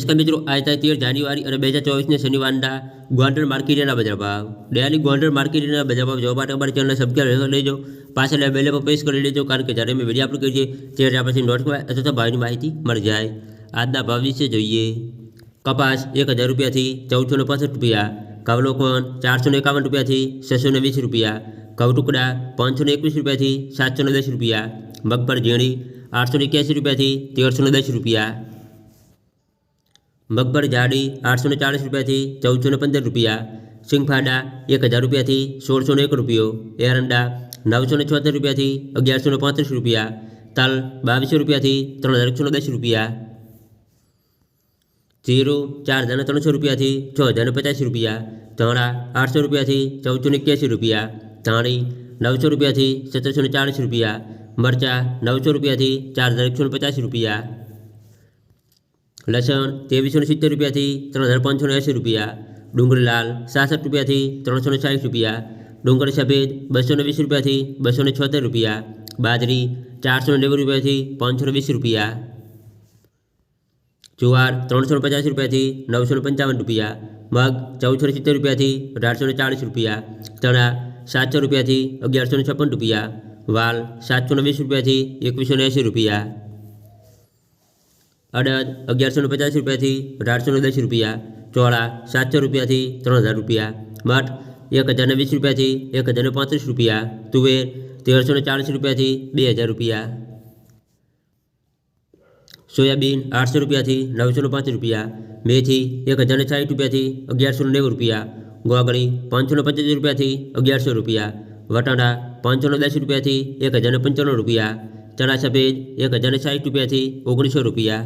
નમસ્કાર મિત્રો, आज 13 જાન્યુઆરી અને 2024 શનિવારના ગોંડલ માર્કેટના બજાર ભાવ ડેલી ગોંડલ માર્કેટના બજાર ભાવ જોવા માટે અમારી ચેનલને સબસ્ક્રાઇબ લેજો, પાછળ બેલ પર પ્રેસ કરી લેજો, કારણ કે જ્યારે અમે વિડીયો અપલોડ કરીએ ત્યારે આપણે નોટિફિકેશન અથવા ભાવની માહિતી મળી જાય। આજના ભાવ વિશે જોઈએ। કપાસ 1000 રૂપિયાથી 1465 રૂપિયા, કવલોકોન 451 રૂપિયાથી 620 રૂપિયા, ઘઉં ટુકડા 521 રૂપિયાથી 710 રૂપિયા, મગફળી ઝીણી 881 રૂપિયાથી 1310 રૂપિયા, મગફળી જાડી 840 રૂપિયાથી 1415 રૂપિયા, સિંગફાડા 1000 રૂપિયાથી 1601 રૂપિયો, એરંડા 976 રૂપિયાથી 1135 રૂપિયા, તલ 2200 રૂપિયાથી 3110 રૂપિયા, જીરું 4300 રૂપિયાથી 6050 રૂપિયા, ધાણા 800 રૂપિયાથી 1481 રૂપિયા, ધાણી 900 રૂપિયાથી 1740 રૂપિયા, મરચાં 900 રૂપિયાથી 4150 રૂપિયા, લસણ 2370 રૂપિયાથી 3580 રૂપિયા, ડુંગળી લાલ 66 રૂપિયાથી 360 રૂપિયા, ડુંગળી સફેદ 220 રૂપિયાથી 276 રૂપિયા, બાજરી 490 રૂપિયાથી 520 રૂપિયા, જુવાર 350 રૂપિયાથી 955 રૂપિયા, મગ 1470 રૂપિયાથી 1840 રૂપિયા, ચણા 700 રૂપિયાથી 1156 રૂપિયા, વાલ 720 રૂપિયાથી 2180 રૂપિયા, અડદ 1150 રૂપિયાથી 1810 રૂપિયા, ચોળા 700 રૂપિયાથી 3000 રૂપિયા, મઠ 1020 રૂપિયાથી 1035 રૂપિયા, તુવેર 1340 રૂપિયાથી 2000 રૂપિયા, સોયાબીન 800 રૂપિયાથી 905 રૂપિયા, મેથી 1060 રૂપિયાથી 1190 રૂપિયા, ગોગળી 525 રૂપિયાથી 1100 રૂપિયા, વટાણા 510 રૂપિયાથી 1095 રૂપિયા, ચણા સફેદ 1060 રૂપિયાથી 1900 રૂપિયા।